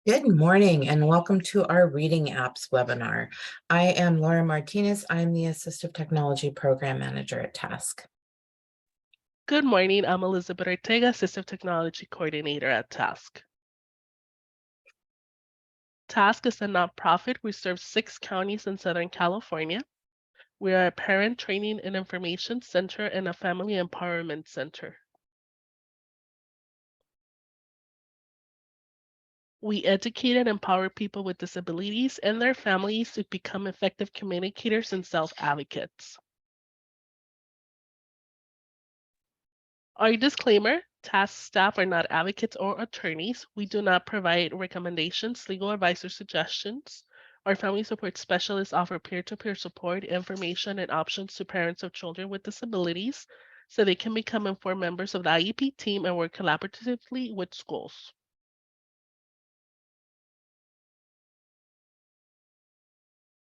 Good morning and welcome to our Reading Apps webinar. I am Laura Martinez. I'm the Assistive Technology Program Manager at Task. Good morning. I'm Elizabeth Ortega, Assistive Technology Coordinator at Task. Task is a nonprofit. We serve 6 counties in Southern California. We are a parent training and information center and a family empowerment center. We educate and empower people with disabilities and their families to become effective communicators and self-advocates. Our disclaimer, Task staff are not advocates or attorneys. We do not provide recommendations, legal advice, or suggestions. Our family support specialists offer peer-to-peer support, information, and options to parents of children with disabilities so they can become informed members of the IEP team and work collaboratively with schools.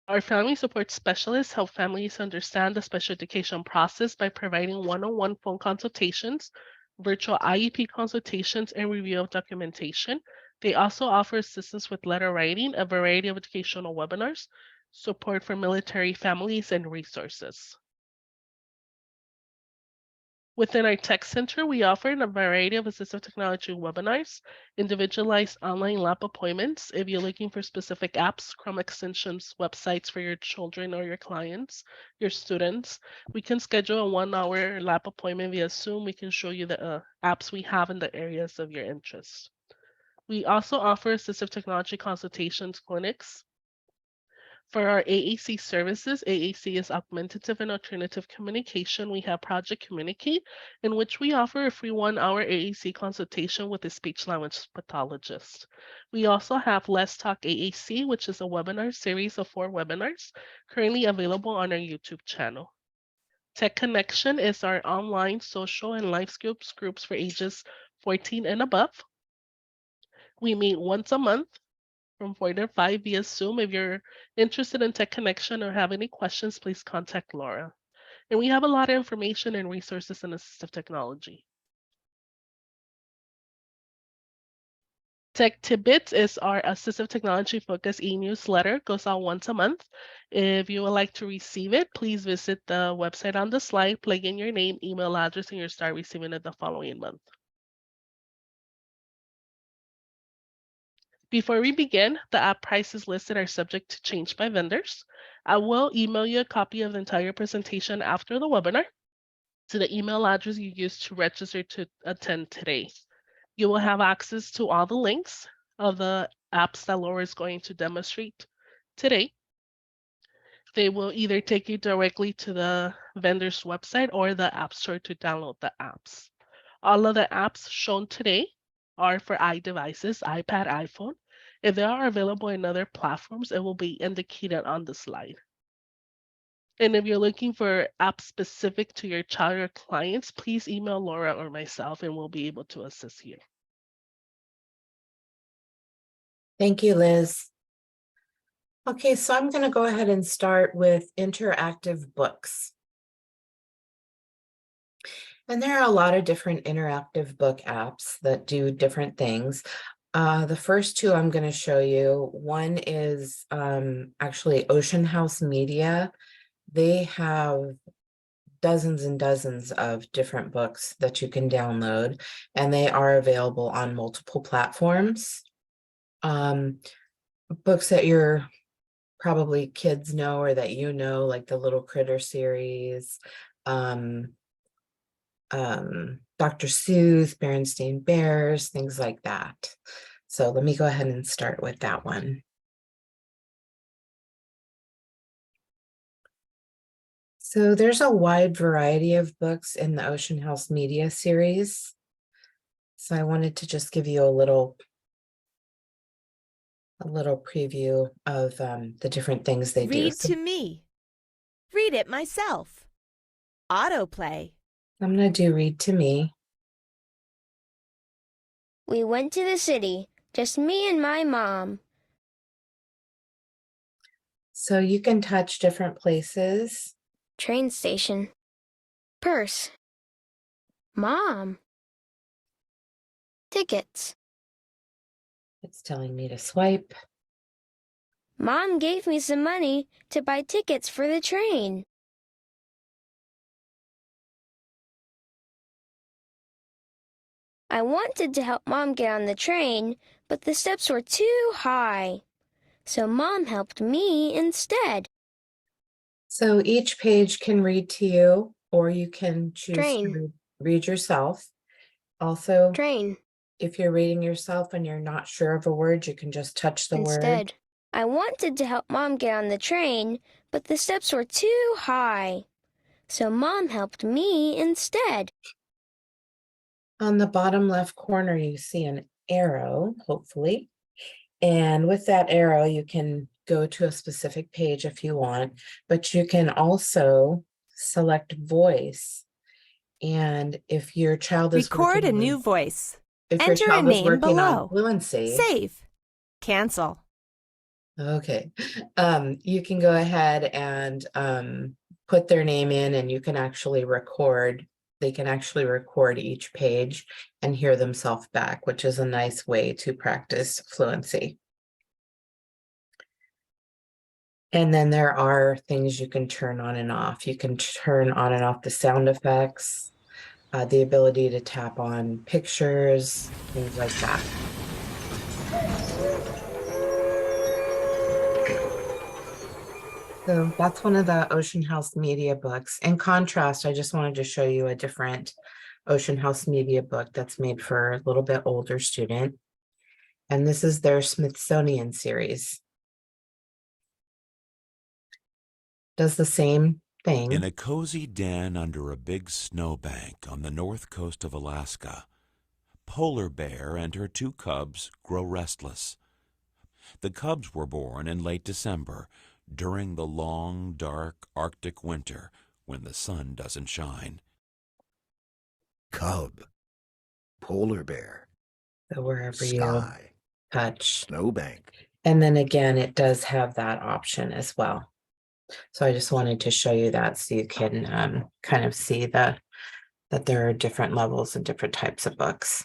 Our family support specialists help families understand the special education process by providing one-on-one phone consultations, virtual IEP consultations, and review of documentation. They also offer assistance with letter writing, a variety of educational webinars, support for military families, and resources. Within our tech center, we offer a variety of assistive technology webinars, individualized online lab appointments. If you're looking for specific apps, Chrome extensions, websites for your children or your clients, your students, we can schedule a 1-hour lab appointment via Zoom. We can show you the apps we have in the areas of your interest. We also offer assistive technology consultations clinics. For our AAC services, AAC is Augmentative and Alternative Communication. We have Project Communicate, in which we offer a free 1-hour AAC consultation with a speech language pathologist. We also have Let's Talk AAC, which is a webinar series of 4 webinars currently available on our YouTube channel. Tech Connection is our online social and life skills groups for ages 14 and above. We meet once a month from 4 to 5 via Zoom. If you're interested in Tech Connection or have any questions, please contact Laura. And we have a lot of information and resources in assistive technology. Tech Tidbits is our assistive technology focused e-newsletter, goes out once a month. If you would like to receive it, please visit the website on the slide, plug in your name, email address, and you'll start receiving it the following month. Before we begin, the app prices listed are subject to change by vendors. I will email you a copy of the entire presentation after the webinar to the email address you used to register to attend today. You will have access to all the links of the apps that Laura is going to demonstrate today. They will either take you directly to the vendor's website or the App Store to download the apps. All of the apps shown today are for iDevices, iPad, iPhone. If they are available in other platforms, it will be indicated on the slide. And if you're looking for apps specific to your child or clients, please email Laura or myself and we'll be able to assist you. Thank you, Liz. Okay, so I'm going to go ahead and start with interactive books. And there are a lot of different interactive book apps that do different things. The first 2 I'm going to show you, one is actually Ocean House Media. They have dozens and dozens of different books that you can download, and they are available on multiple platforms. Books that your probably kids know or that you know, like the Little Critter series, Dr. Seuss, Berenstain Bears, things like that. So let me go ahead and start with that one. So there's a wide variety of books in the Ocean House Media series. So I wanted to just give you a little preview of the different things they do. Read to me. Read it myself. Autoplay. I'm going to do Read to Me. We went to the city, just me and my mom. So you can touch different places. Train station. Purse. Mom. Tickets. It's telling me to swipe. Mom gave me some money to buy tickets for the train. I wanted to help Mom get on the train, but the steps were too high. So Mom helped me instead. So each page can read to you, or you can choose to Train. read yourself. Also, Train. if you're reading yourself and you're not sure of a word, you can just touch the word. Instead. I wanted to help Mom get on the train, but the steps were too high. So Mom helped me instead. On the bottom left corner, you see an arrow, hopefully. And with that arrow, you can go to a specific page if you want, but you can also select voice. And if your child is Record a working new on, voice. if your Enter a child is name working on below. fluency, Save. Cancel. okay, you can go ahead and put their name in, and you can actually record. They can actually record each page and hear themselves back, which is a nice way to practice fluency. And then there are things you can turn on and off. You can turn on and off the sound effects, the ability to tap on pictures, things like that. So that's one of the Ocean House Media books. In contrast, I just wanted to show you a different Ocean House Media book that's made for a little bit older student. And this is their Smithsonian series. Does the same thing. In a cozy den under a big snowbank on the north coast of Alaska, Polar Bear and her 2 cubs grow restless. The cubs were born in late December, during the long, dark Arctic winter when the sun doesn't shine. Cub, polar bear, So wherever you sky, touch. snowbank. And then again, it does have that option as well. So I just wanted to show you that so you can kind of see that there are different levels and different types of books.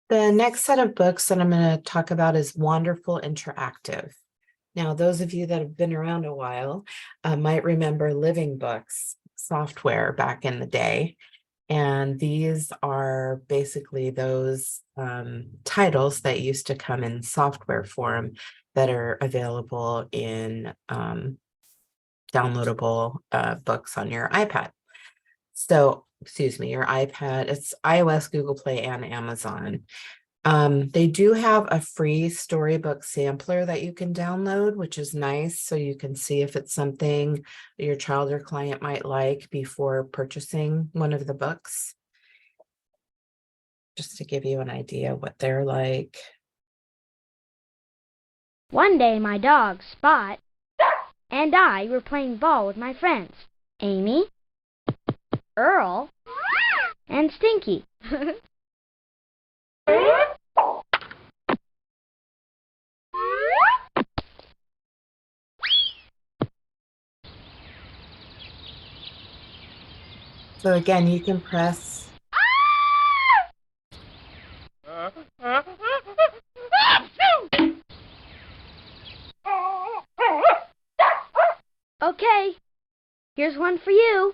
The next set of books that I'm going to talk about is Wonderful Interactive. Now, those of you that have been around a while might remember Living Books software back in the day. And these are basically those titles that used to come in software form that are available in downloadable books on your iPad. So, excuse me, your iPad, it's iOS, Google Play, and Amazon. They do have a free storybook sampler that you can download, which is nice. So you can see if it's something your child or client might like before purchasing one of the books. Just to give you an idea what they're like. One day my dog, Spot, and I were playing ball with my friends, Amy, Earl, and Stinky. So again, you can press. Okay, here's one for you.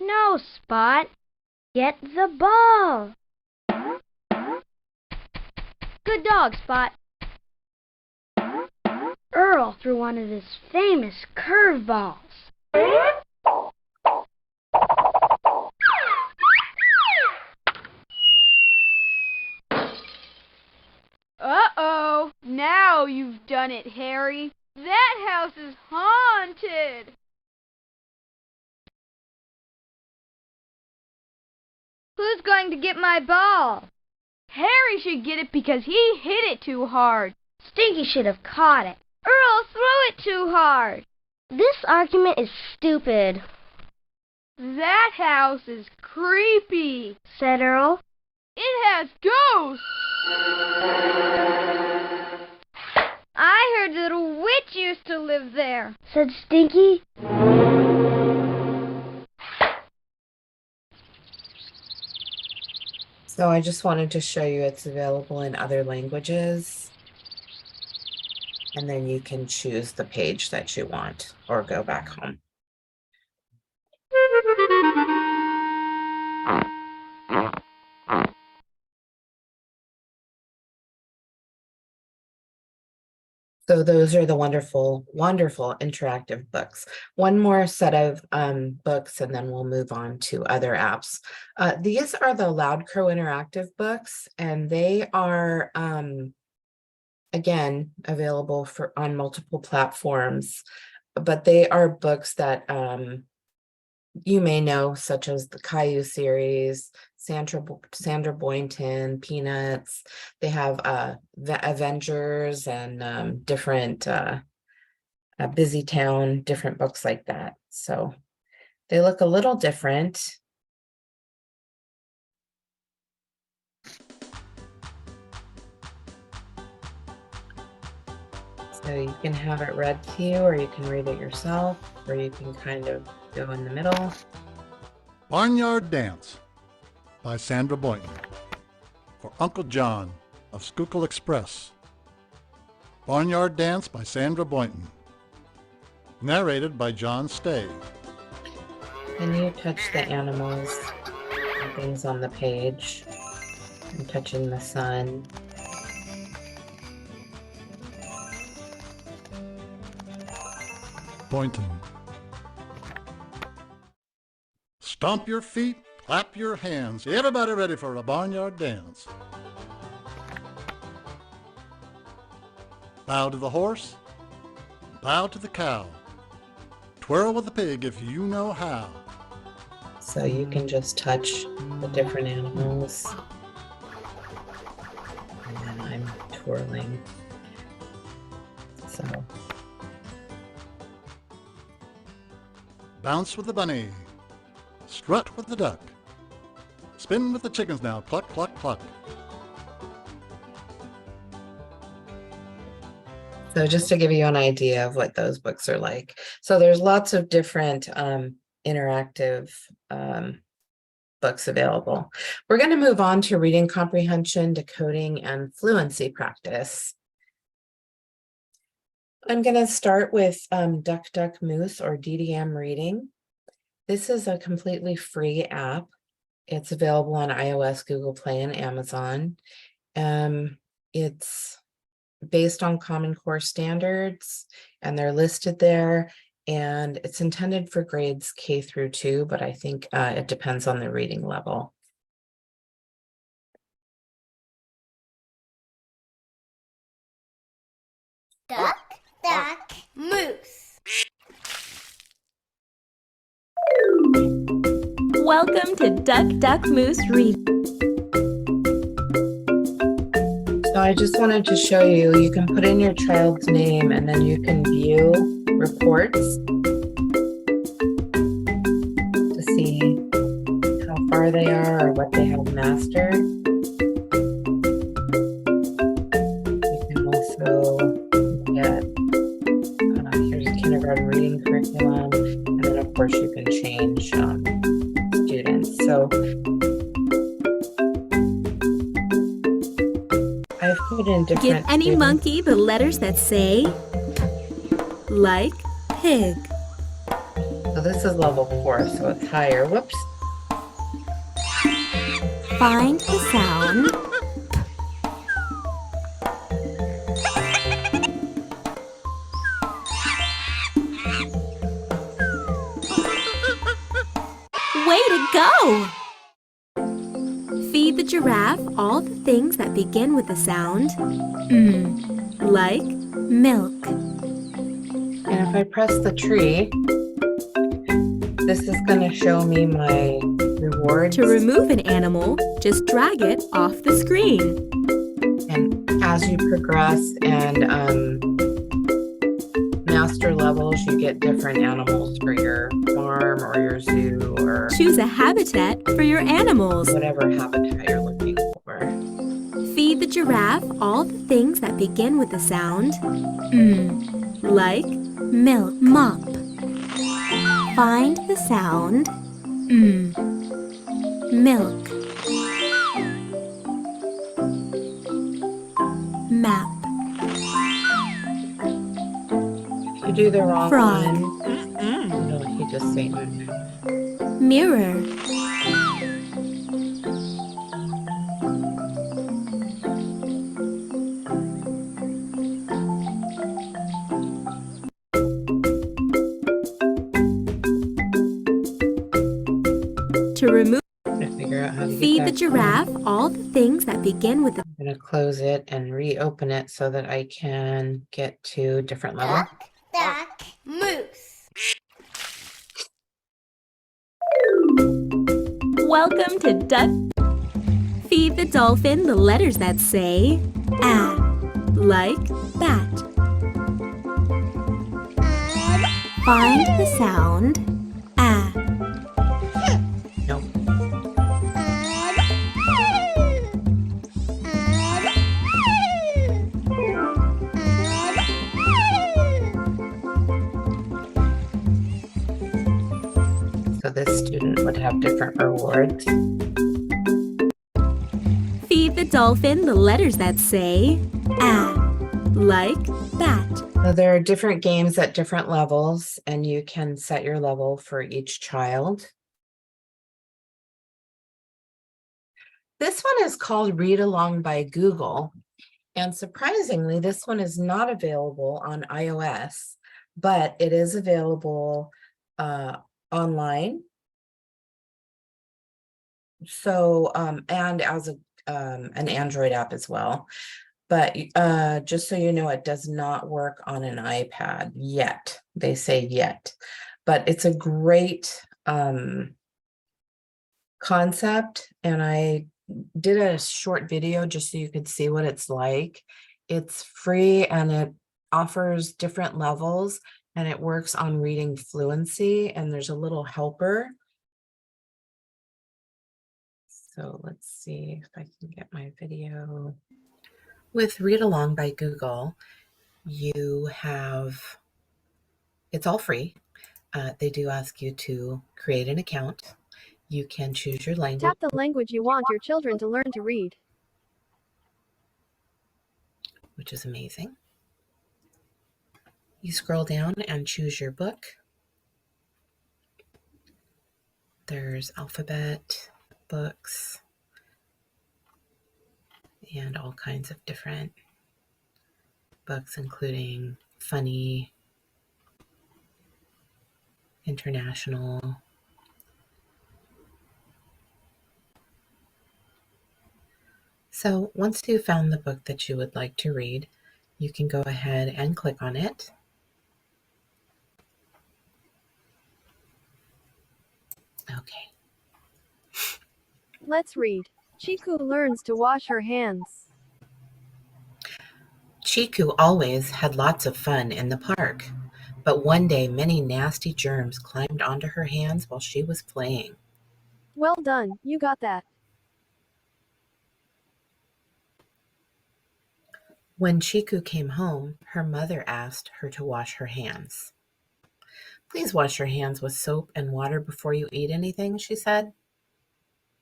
No, Spot. Get the ball. Good dog, Spot. Earl threw one of his famous curveballs. Uh-oh, now you've done it, Harry. That house is haunted. Who's going to get my ball? Harry should get it because he hit it too hard. Stinky should have caught it. Earl threw it too hard. This argument is stupid, That house is creepy. said Earl. It has ghosts. bear, said Stinky. So I just wanted to show you it's available in other languages. And then you can choose the page that you want or go back home. So those are the wonderful, wonderful interactive books. One more set of books, and then we'll move on to other apps. These are the Loud Crow interactive books, and they are, again, available on multiple platforms, but they are books that you may know, such as the Caillou series, Sandra Boynton, Peanuts. They have Avengers and different Busy Town, different books like that. So they look a little different. So you can have it read to you, or you can read it yourself, or you can kind of go in the middle. Barnyard Dance by Sandra Boynton. For Uncle John of Schuylkill Express. Barnyard Dance by Sandra Boynton. Narrated by John Stay. And you touch the animals and things on the page. I'm touching the sun. Boynton. Stomp your feet, clap your hands. Everybody ready for a barnyard dance. Bow to the horse, bow to the cow. Twirl with the pig if you know how. So you can just touch the different animals. And then I'm twirling. So Bounce with the bunny. Strut with the duck. Spin with the chickens now. Cluck, cluck, cluck. So just to give you an idea of what those books are like. So there's lots of different interactive books available. We're going to move on to reading comprehension, decoding, and fluency practice. I'm going to start with Duck Duck Moose, or DDM reading. This is a completely free app. It's available on iOS, Google Play, and Amazon. It's based on Common Core standards, and they're listed there. And it's intended for grades K through 2, but I think it depends on the reading level. Duck, duck, moose. Welcome to Duck Duck Moose Read. So I just wanted to show you, you can put in your child's name and then you can view reports to see how far they are or what they have mastered. You can also get, here's a kindergarten reading curriculum, and then of course you can change students. So I've put in different. Give any students. monkey the letters that say, like pig. So this is level 4, so it's higher. Whoops. Find the sound. Way to go! Feed the giraffe all the things that begin with the sound like milk. And if I press the tree, this is going to show me my rewards. To remove an animal, just drag it off the screen. And as you progress and master levels, you get different animals for your farm or your zoo or Choose a habitat for your animals. whatever habitat you're looking for. Feed the giraffe all the things that begin with the sound like milk, mop. Find the sound milk. Map. If you do the wrong Frog. one, no, he just say Mirror. To remove, to figure out how to get feed the that giraffe all the things that begin with the I'm going to close it and reopen it so that I can get to different level. Duck, moose. Welcome to Duck. Feed the dolphin the letters that say a, like bat. Find the sound a. Nope. So this student would have different rewards. Feed the dolphin the letters that say a, like bat. So there are different games at different levels, and you can set your level for each child. This one is called Read Along by Google. And surprisingly, this one is not available on iOS, but it is available online. So, and as an Android app as well. But just so you know, it does not work on an iPad yet. They say yet, but it's a great concept. And I did a short video just so you could see what it's like. It's free and it offers different levels and it works on reading fluency, and there's a little helper. So let's see if I can get my video. With Read Along by Google, you have, it's all free. They do ask you to create an account. You can choose your language. Tap the language you want your children to learn to read, which is amazing. You scroll down and choose your book. There's alphabet books and all kinds of different books, including funny, international. So once you've found the book that you would like to read, you can go ahead and click on it. Okay. Let's read. Chiku learns to wash her hands. Chiku always had lots of fun in the park, but one day many nasty germs climbed onto her hands while she was playing. Well done, you got that. When Chiku came home, her mother asked her to wash her hands. Please wash your hands with soap and water before you eat anything, she said.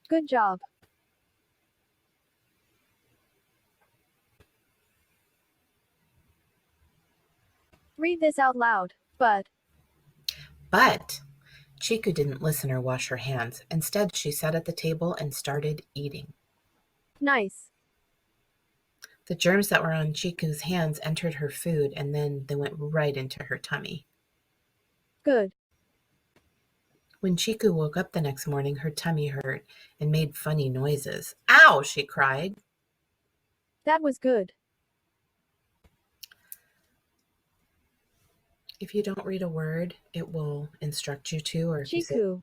Good job. Read this out loud, But Chiku didn't listen or wash her hands. Instead, she sat at the table and started eating. Nice. The germs that were on Chiku's hands entered her food, and then they went right into her tummy. Good. When Chiku woke up the next morning, her tummy hurt and made funny noises. Ow, she cried. That was good. If you don't read a word, it will instruct you to. Or Chiku.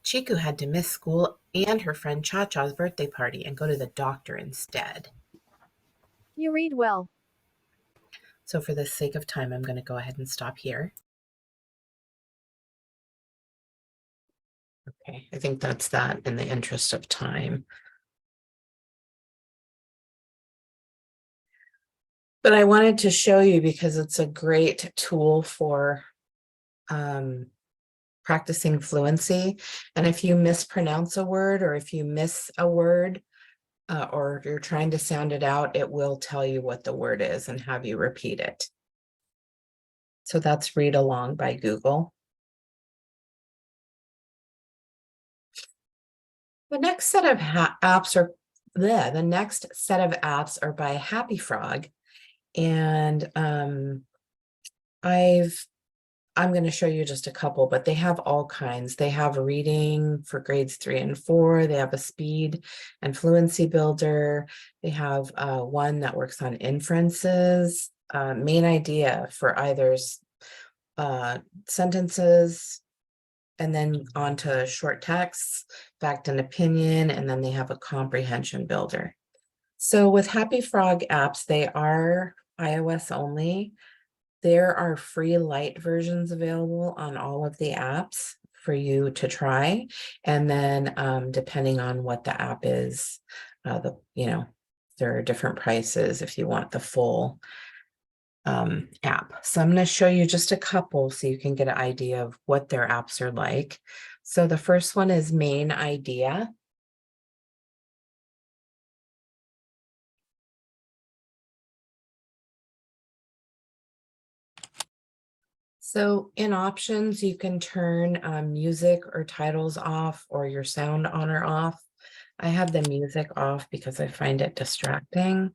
Chiku had to miss school and her friend Cha-Cha's birthday party and go to the doctor instead. You read well. So for the sake of time, I'm going to go ahead and stop here. Okay, I think that's that in the interest of time. But I wanted to show you because it's a great tool for practicing fluency. And if you mispronounce a word, or if you miss a word, or you're trying to sound it out, it will tell you what the word is and have you repeat it. So that's Read Along by Google. The next set of apps are the next set of apps are by Happy Frog, and I'm going to show you just a couple, but they have all kinds. They have reading for grades 3 and 4. They have a speed and fluency builder. They have one that works on inferences, main idea for either sentences, and then on to short texts, fact and opinion, and then they have a comprehension builder. So with Happy Frog apps, they are iOS only. There are free light versions available on all of the apps for you to try. And then depending on what the app is, there are different prices if you want the full app. So I'm going to show you just a couple so you can get an idea of what their apps are like. So the first one is Main Idea. So in options, you can turn music or titles off, or your sound on or off. I have the music off because I find it distracting.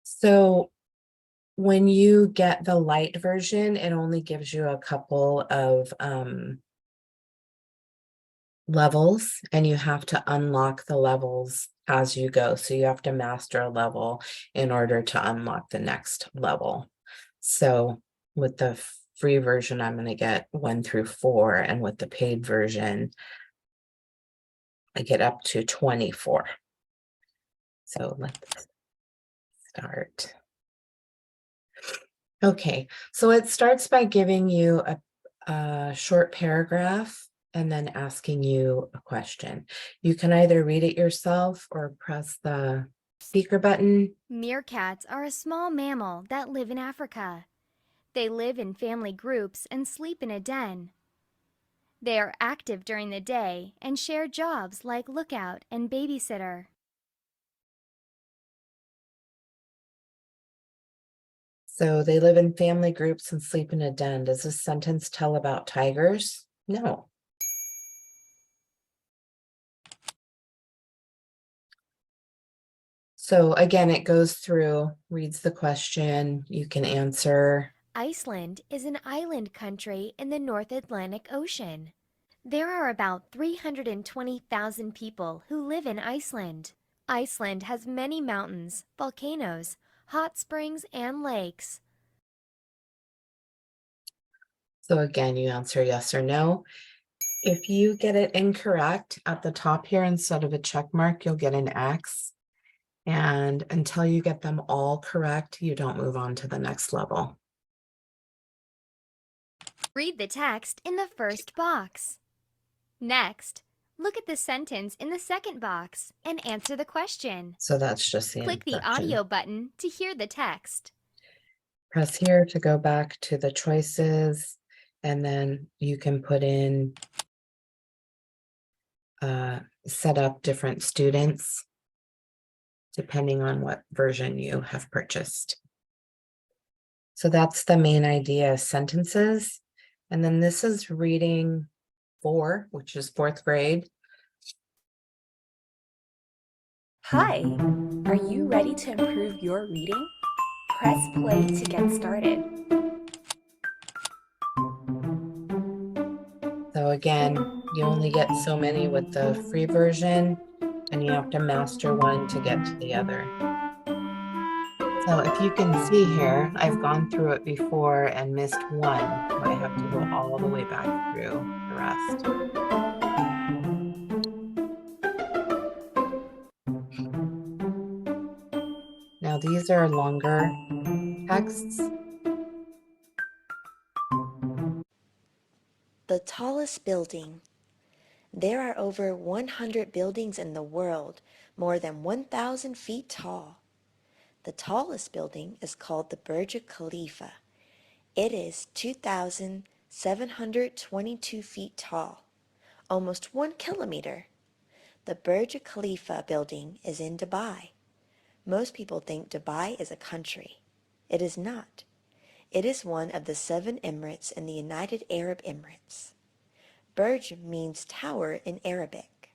So when you get the light version, it only gives you a couple of levels, and you have to unlock the levels as you go. So you have to master a level in order to unlock the next level. So with the free version, I'm going to get 1 through 4, and with the paid version, I get up to 24. So let's start. Okay, so it starts by giving you a short paragraph and then asking you a question. You can either read it yourself or press the speaker button. Meerkats are a small mammal that live in Africa. They live in family groups and sleep in a den. They are active during the day and share jobs like lookout and babysitter. So they live in family groups and sleep in a den. Does this sentence tell about tigers? No. So again, it goes through, reads the question, you can answer. Iceland is an island country in the North Atlantic Ocean. There are about 320,000 people who live in Iceland. Iceland has many mountains, volcanoes, hot springs, and lakes. So again, you answer yes or no. If you get it incorrect at the top here, instead of a check mark, you'll get an X. And until you get them all correct, you don't move on to the next level. Read the text in the first box. Next, look at the sentence in the second box and answer the question. So that's just the Click the instruction. audio button to hear the text. Press here to go back to the choices, and then you can put in, set up different students depending on what version you have purchased. So that's the main idea, sentences. And then this is reading 4, which is 4th grade. Hi, are you ready to improve your reading? Press play to get started. So again, you only get so many with the free version, and you have to master one to get to the other. So if you can see here, I've gone through it before and missed one, so I have to go all the way back through the rest. Now these are longer texts. The tallest building. There are over 100 buildings in the world, more than 1,000 feet tall. The tallest building is called the Burj Khalifa. It is 2,722 feet tall, almost 1 kilometer. The Burj Khalifa building is in Dubai. Most people think Dubai is a country. It is not. It is one of the 7 emirates in the United Arab Emirates. Burj means tower in Arabic.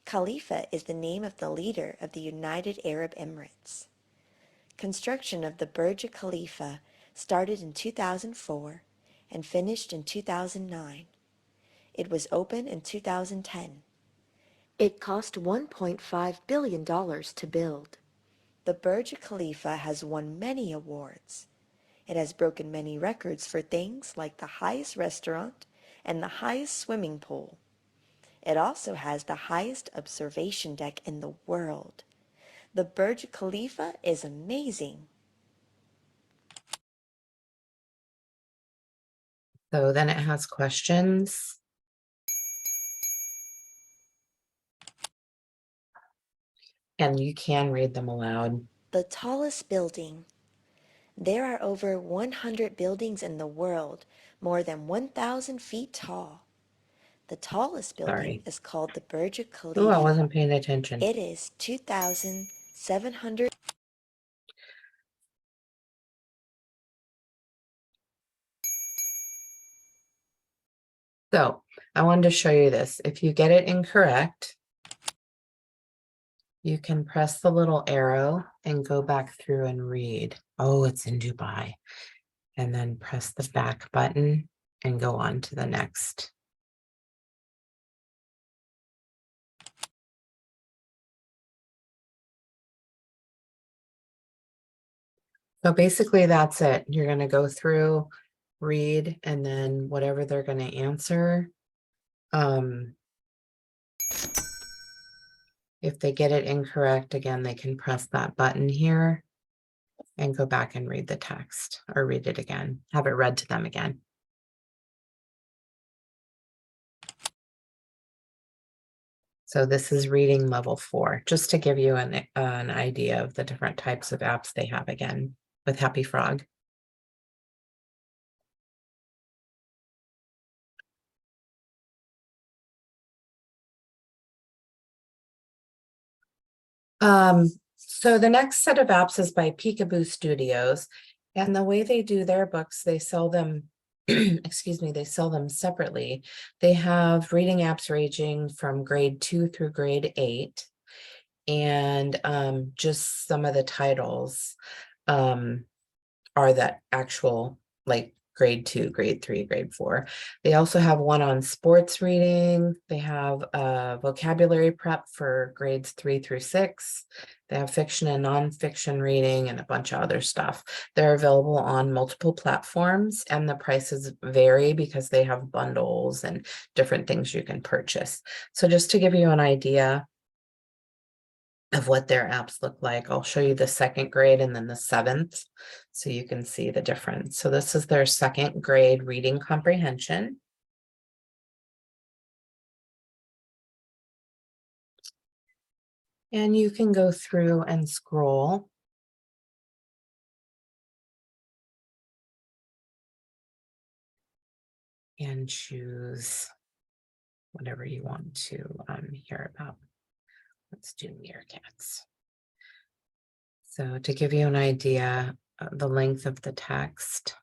Khalifa is the name of the leader of the United Arab Emirates. Construction of the Burj Khalifa started in 2004 and finished in 2009. It was open in 2010. It cost $1.5 billion to build. The Burj Khalifa has won many awards. It has broken many records for things like the highest restaurant and the highest swimming pool. It also has the highest observation deck in the world. The Burj Khalifa is amazing. So then it has questions. And you can read them aloud. The tallest building. There are over 100 buildings in the world, more than 1,000 feet tall. The tallest building is called the Burj Khalifa. Oh, I wasn't paying attention. It is 2,700. So I wanted to show you this. If you get it incorrect, you can press the little arrow and go back through and read. Oh, it's in Dubai. And then press the back button and go on to the next. So basically that's it. You're going to go through, read, and then whatever they're going to answer. If they get it incorrect, again, they can press that button here and go back and read the text or read it again, have it read to them again. So this is reading level 4, just to give you an idea of the different types of apps they have again with Happy Frog. So the next set of apps is by Peekaboo Studios, and the way they do their books, they sell them, excuse me, they sell them separately. They have reading apps ranging from grade 2 through grade 8, and just some of the titles are that actual like grade 2, grade 3, grade 4. They also have one on sports reading. They have a vocabulary prep for grades 3 through 6. They have fiction and nonfiction reading and a bunch of other stuff. They're available on multiple platforms, and the prices vary because they have bundles and different things you can purchase. So just to give you an idea of what their apps look like, I'll show you the 2nd grade and then the 7th, so you can see the difference. So this is their 2nd grade reading comprehension. And you can go through and scroll. And choose whatever you want to hear about. Let's do meerkats. So to give you an idea of the length of the text,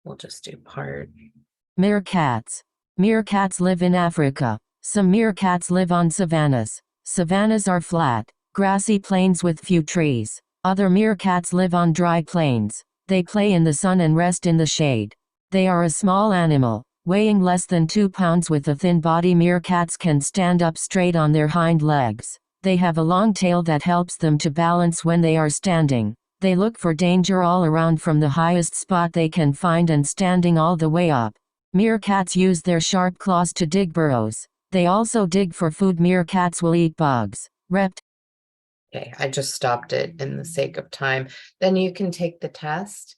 we'll just do part. Meerkats. Meerkats live in Africa. Some meerkats live on savannas. Savannas are flat, grassy plains with few trees. Other meerkats live on dry plains. They play in the sun and rest in the shade. They are a small animal, weighing less than 2 pounds with a thin body. Meerkats can stand up straight on their hind legs. They have a long tail that helps them to balance when they are standing. They look for danger all around from the highest spot they can find and standing all the way up. Meerkats use their sharp claws to dig burrows. They also dig for food. Meerkats will eat bugs. Okay, I just stopped it in the sake of time. Then you can take the test.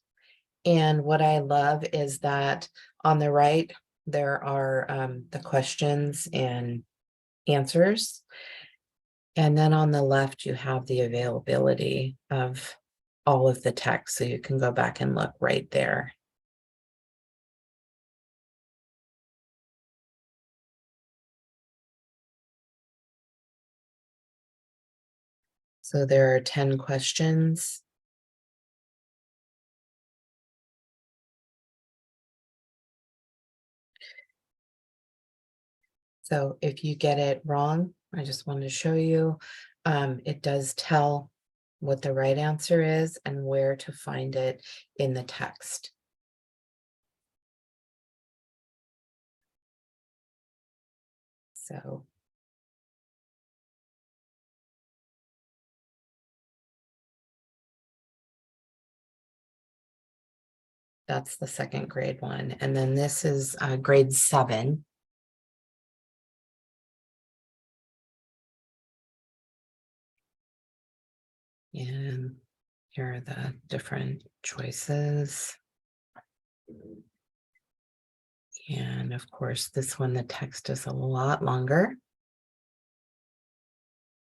And what I love is that on the right, there are the questions and answers. And then on the left, you have the availability of all of the text, so you can go back and look right there. So there are 10 questions. So if you get it wrong, I just wanted to show you, it does tell what the right answer is and where to find it in the text. So that's the second grade one. And then this is grade 7. And here are the different choices. And of course, this one, the text is a lot longer.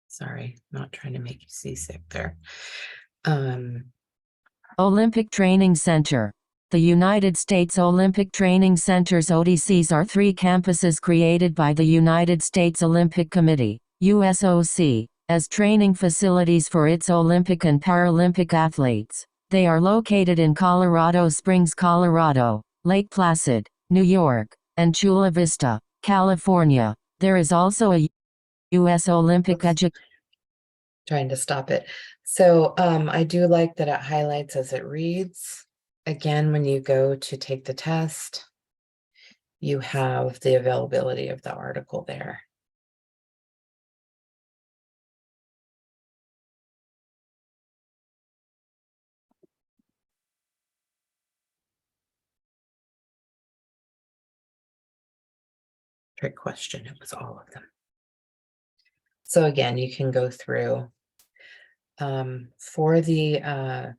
Sorry, not trying to make you seasick there. Olympic Training Center. The United States Olympic Training Centers (OTCs) are 3 campuses created by the United States Olympic Committee (USOC) as training facilities for its Olympic and Paralympic athletes. They are located in Colorado Springs, Colorado, Lake Placid, New York, and Chula Vista, California. There is also a U.S. Olympic Trying to stop it. So I do like that it highlights as it reads. Again, when you go to take the test, you have the availability of the article there. Trick question, it was all of them. So again, you can go through. For the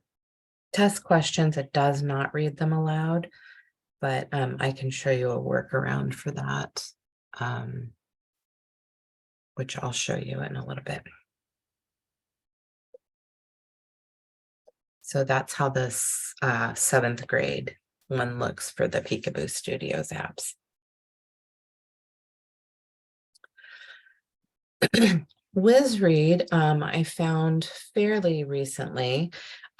test questions, it does not read them aloud, but I can show you a workaround for that, which I'll show you in a little bit. So that's how this 7th grade one looks for the Peekaboo Studios apps. WizRead, I found fairly recently.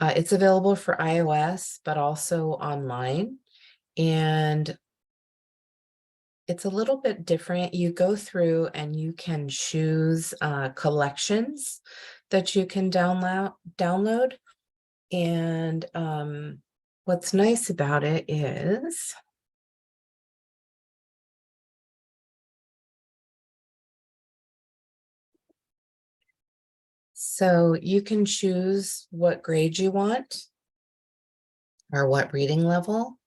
It's available for iOS, but also online. And it's a little bit different. You go through and you can choose collections that you can download. And what's nice about it is so you can choose what grade you want or what reading level.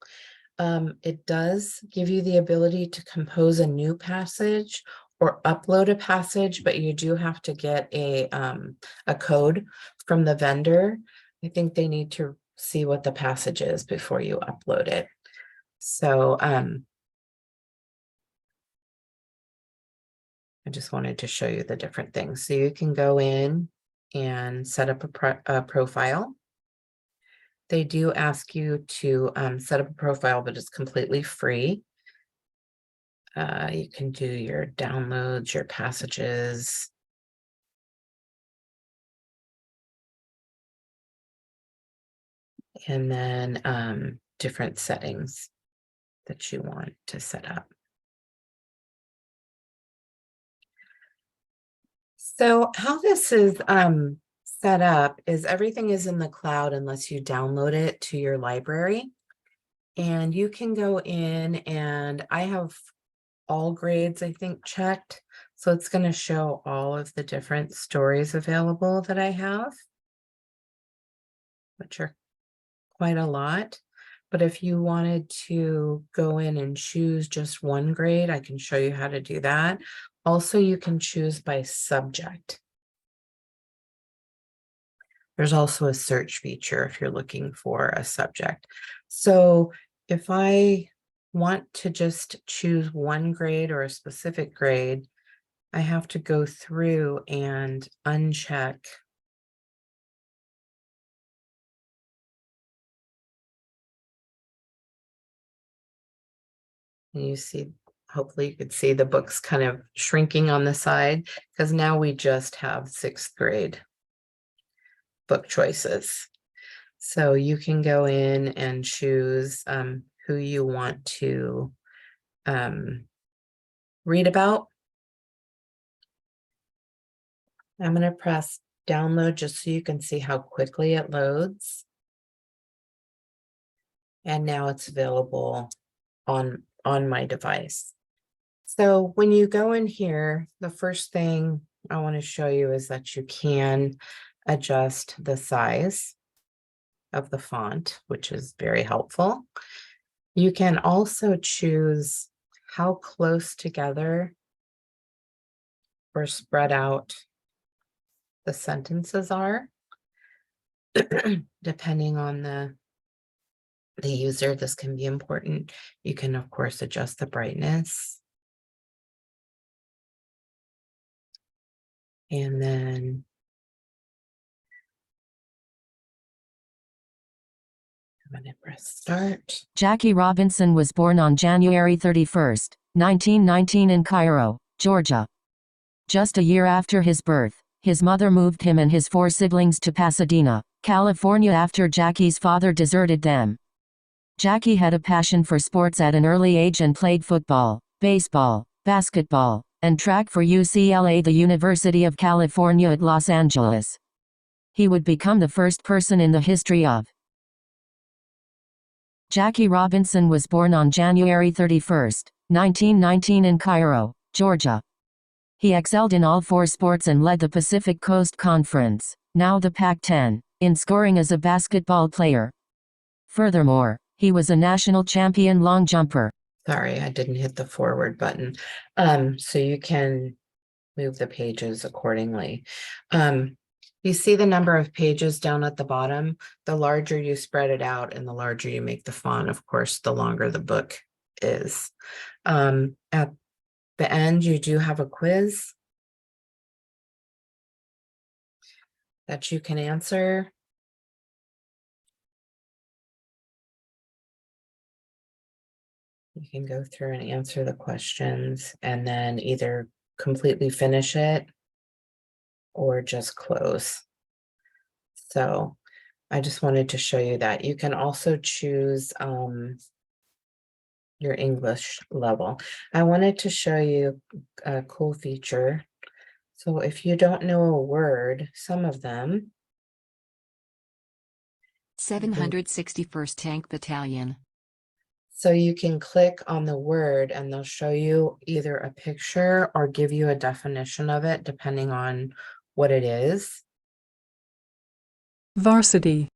It does give you the ability to compose a new passage or upload a passage, but you do have to get a code from the vendor. I think they need to see what the passage is before you upload it. So I just wanted to show you the different things. So you can go in and set up a profile. They do ask you to set up a profile, but it's completely free. You can do your downloads, your passages. And then different settings that you want to set up. So how this is set up is everything is in the cloud unless you download it to your library. And you can go in, and I have all grades, I think, checked. So it's going to show all of the different stories available that I have, which are quite a lot. But if you wanted to go in and choose just one grade, I can show you how to do that. Also, you can choose by subject. There's also a search feature if you're looking for a subject. So if I want to just choose one grade or a specific grade, I have to go through and uncheck. And you see, hopefully you could see the books kind of shrinking on the side because now we just have 6th grade book choices. So you can go in and choose who you want to read about. I'm going to press download just so you can see how quickly it loads. And now it's available on my device. So when you go in here, the first thing I want to show you is that you can adjust the size of the font, which is very helpful. You can also choose how close together or spread out the sentences are, depending on the user. This can be important. You can, of course, adjust the brightness. And then I'm going to press start. Jackie Robinson was born on January 31, 1919 in Cairo, Georgia. Just a year after his birth, his mother moved him and his 4 siblings to Pasadena, California after Jackie's father deserted them. Jackie had a passion for sports at an early age and played football, baseball, basketball, and track for UCLA, the University of California at Los Angeles. He would become the first person in the history of. Jackie Robinson was born on January 31, 1919 in Cairo, Georgia. He excelled in all 4 sports and led the Pacific Coast Conference, now the Pac-10, in scoring as a basketball player. Furthermore, he was a national champion long jumper. Sorry, I didn't hit the forward button. So you can move the pages accordingly. You see the number of pages down at the bottom. The larger you spread it out and the larger you make the font, of course, the longer the book is. At the end, you do have a quiz that you can answer. You can go through and answer the questions and then either completely finish it or just close. So I just wanted to show you that. You can also choose your English level. I wanted to show you a cool feature. So if you don't know a word, some of them. 761st Tank Battalion. So you can click on the word and they'll show you either a picture or give you a definition of it, depending on what it is. Varsity.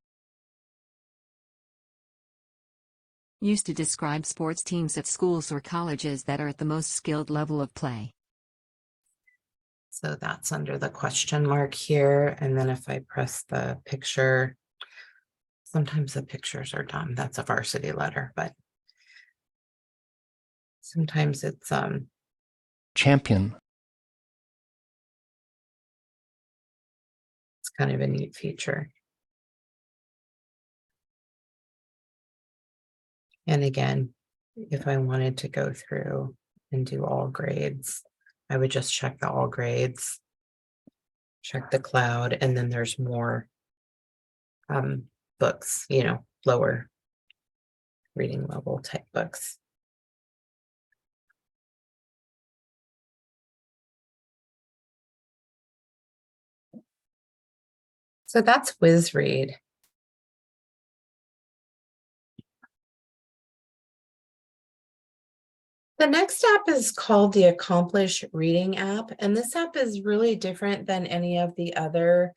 Used to describe sports teams at schools or colleges that are at the most skilled level of play. So that's under the question mark here. And then if I press the picture, sometimes the pictures are done. That's a varsity letter, but sometimes it's champion. It's kind of a neat feature. And again, if I wanted to go through and do all grades, I would just check the all grades, check the cloud, and then there's more books, you know, lower reading level type books. So that's WizRead. The next app is called the Accomplish Reading app, and this app is really different than any of the other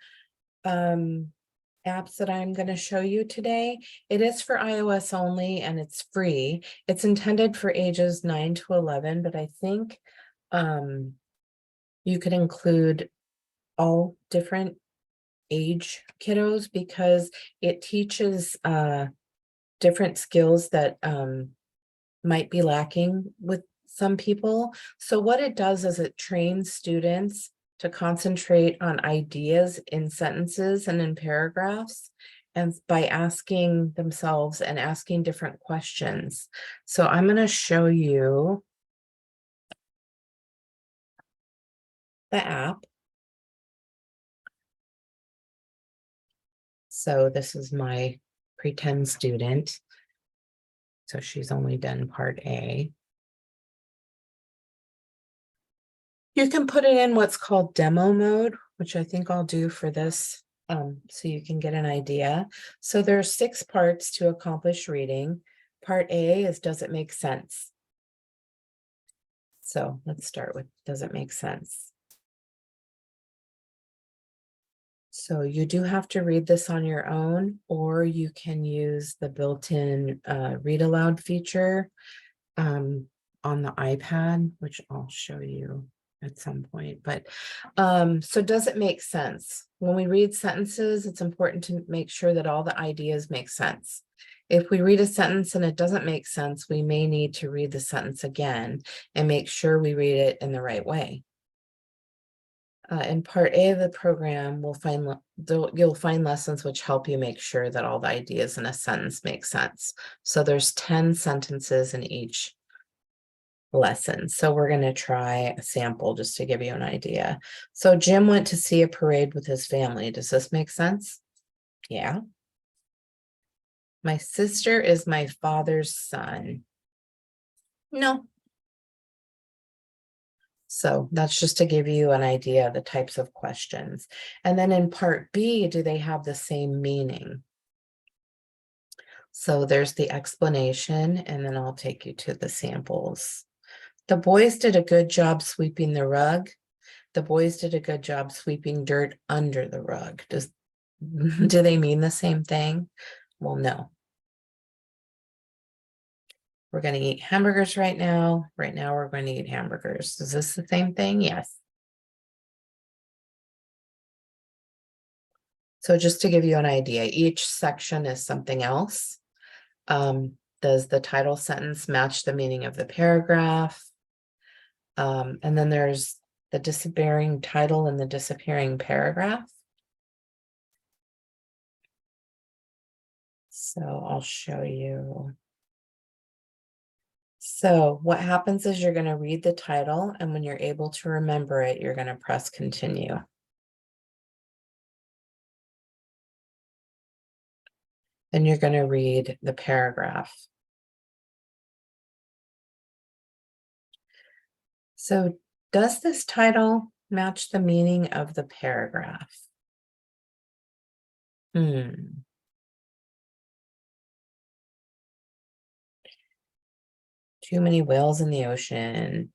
apps that I'm going to show you today. It is for iOS only and it's free. It's intended for ages 9 to 11, but I think you could include all different age kiddos because it teaches different skills that might be lacking with some people. So what it does is it trains students to concentrate on ideas in sentences and in paragraphs, and by asking themselves and asking different questions. So I'm going to show you the app. So this is my pretend student. So she's only done part A. You can put it in what's called demo mode, which I think I'll do for this, so you can get an idea. So there's 6 parts to accomplish reading. Part A is, does it make sense? So let's start with, does it make sense? So you do have to read this on your own, or you can use the built-in read aloud feature on the iPad, which I'll show you at some point. But so does it make sense? When we read sentences, it's important to make sure that all the ideas make sense. If we read a sentence and it doesn't make sense, we may need to read the sentence again and make sure we read it in the right way. In part A of the program, you'll find lessons which help you make sure that all the ideas in a sentence make sense. So there's 10 sentences in each lesson. So we're going to try a sample just to give you an idea. So Jim went to see a parade with his family. Does this make sense? Yeah. My sister is my father's son. No. So that's just to give you an idea of the types of questions. And then in part B, do they have the same meaning? So there's the explanation, and then I'll take you to the samples. The boys did a good job sweeping the rug. The boys did a good job sweeping dirt under the rug. Do they mean the same thing? Well, no. We're going to eat hamburgers right now. Right now, we're going to eat hamburgers. Is this the same thing? Yes. So just to give you an idea, each section is something else. Does the title sentence match the meaning of the paragraph? And then there's the disappearing title and the disappearing paragraph. So I'll show you. So what happens is you're going to read the title, and when you're able to remember it, you're going to press continue. And you're going to read the paragraph. So does this title match the meaning of the paragraph? Too many whales in the ocean.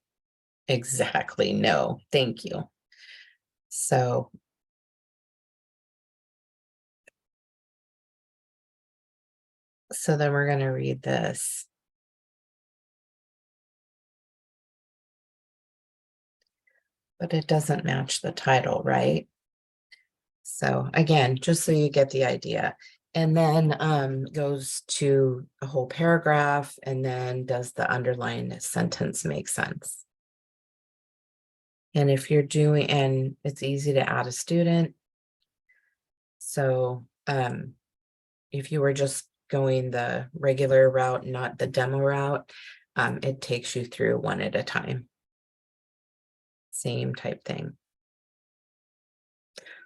Exactly. No, thank you. So then we're going to read this. But it doesn't match the title, right? So again, just so you get the idea. And then goes to a whole paragraph, and then does the underlined sentence make sense? And if you're doing, and it's easy to add a student. So if you were just going the regular route, not the demo route, it takes you through one at a time. Same type thing.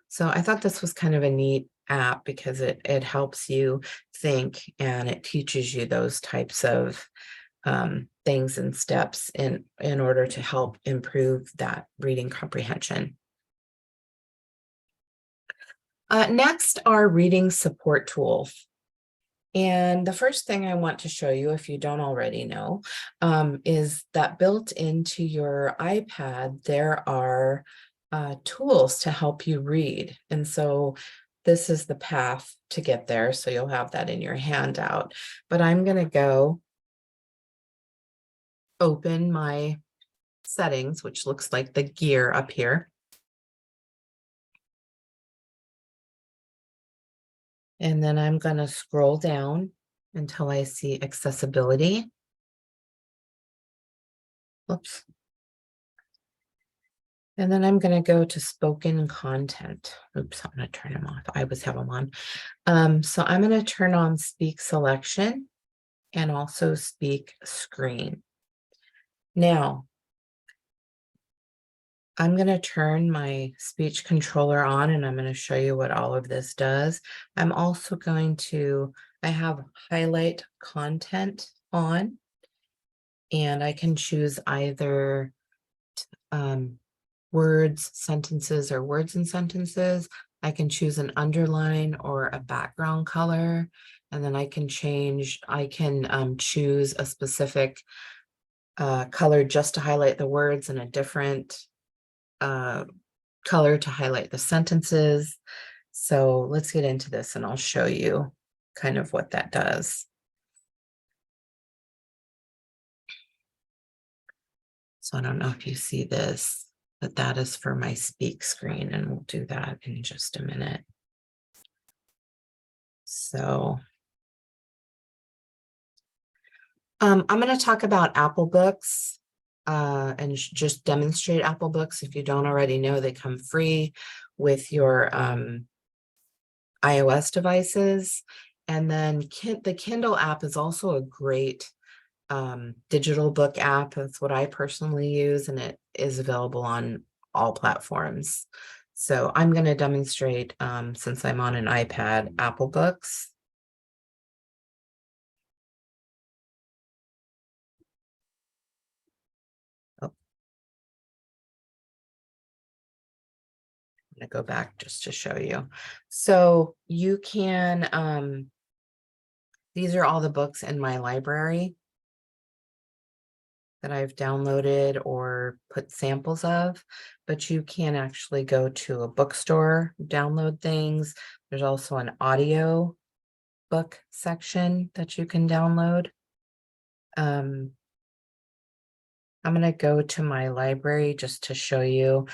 So I thought this was kind of a neat app because it helps you think, and it teaches you those types of things and steps in order to help improve that reading comprehension. Next are reading support tools. And the first thing I want to show you, if you don't already know, is that built into your iPad, there are tools to help you read. And so this is the path to get there. So you'll have that in your handout. But I'm going to go open my settings, which looks like the gear up here. And then I'm going to scroll down until I see accessibility. Oops. And then I'm going to go to spoken content. Oops, I'm going to turn them off. I always have them on. So I'm going to turn on speak selection and also speak screen. Now, I'm going to turn my speech controller on and I'm going to show you what all of this does. I'm also going to, I have highlight content on, and I can choose either words, sentences, or words and sentences. I can choose an underline or a background color, and then I can choose a specific color just to highlight the words and a different color to highlight the sentences. So let's get into this and I'll show you kind of what that does. So I don't know if you see this, but that is for my speak screen, and we'll do that in just a minute. So I'm going to talk about Apple Books and just demonstrate Apple Books. If you don't already know, they come free with your iOS devices. And then the Kindle app is also a great digital book app. That's what I personally use, and it is available on all platforms. So I'm going to demonstrate, since I'm on an iPad, Apple Books. Oh. I'm going to go back just to show you. So you can, these are all the books in my library that I've downloaded or put samples of, but you can actually go to a bookstore, download things. There's also an audio book section that you can download. I'm going to go to my library just to show you.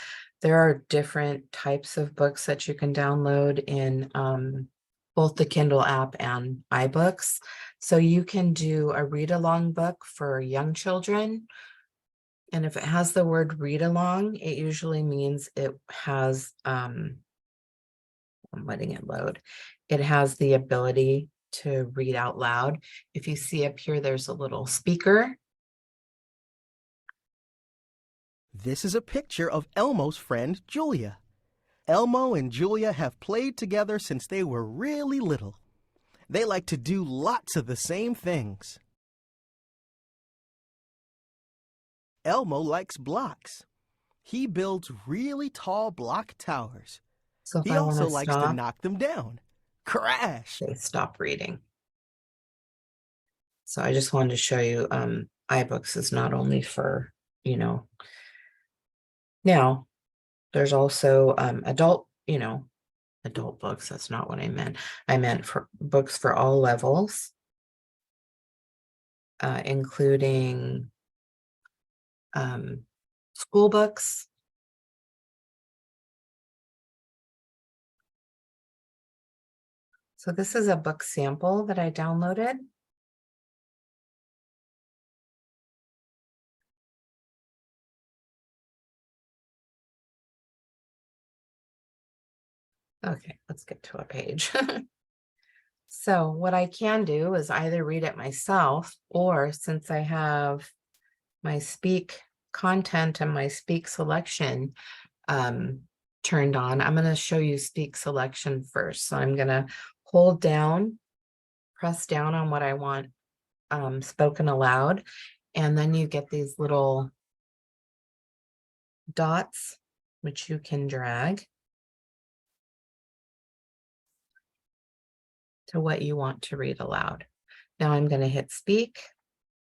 There are different types of books that you can download in both the Kindle app and iBooks. So you can do a read-along book for young children. And if it has the word read along, it usually means it has, I'm letting it load. It has the ability to read out loud. If you see up here, there's a little speaker. This is a picture of Elmo's friend, Julia. Elmo and Julia have played together since they were really little. They like to do lots of the same things. Elmo likes blocks. He builds really tall block towers. So if He I also want to likes to stop, knock them down. Crash! they stop reading. So I just wanted to show you iBooks is not only for, now there's also adult books. That's not what I meant. I meant for books for all levels, including school books. So this is a book sample that I downloaded. Okay, let's get to a page. So what I can do is either read it myself, or since I have my speak content and my speak selection turned on, I'm going to show you speak selection first. So I'm going to hold down, press down on what I want spoken aloud, and then you get these little dots, which you can drag to what you want to read aloud. Now I'm going to hit speak.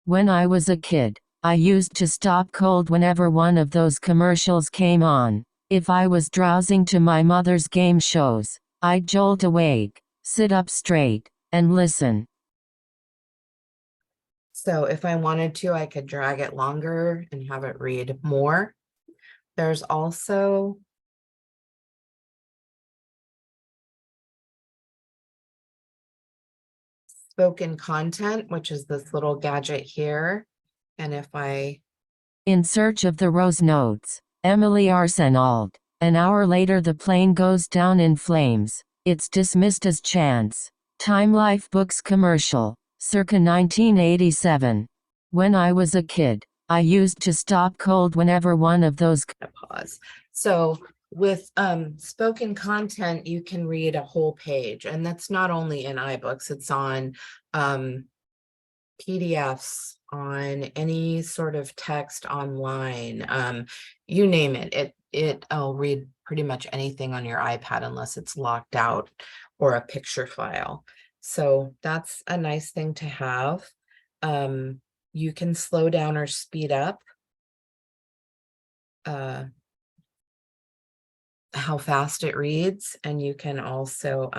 When I was a kid, I used to stop cold whenever one of those commercials came on. If I was drowsing to my mother's game shows, I'd jolt awake, sit up straight, and listen. So if I wanted to, I could drag it longer and have it read more. There's also spoken content, which is this little gadget here. And if I In search of the rose notes. Emily Arsenault. An hour later the plane goes down in flames. It's dismissed as chance. Time Life Books commercial. Circa 1987. When I was a kid, I used to stop cold whenever one of those. Pause. So with spoken content, you can read a whole page, and that's not only in iBooks, it's on PDFs, on any sort of text online, you name it. I'll read pretty much anything on your iPad unless it's locked out or a picture file. So that's a nice thing to have. You can slow down or speed up how fast it reads, and you can also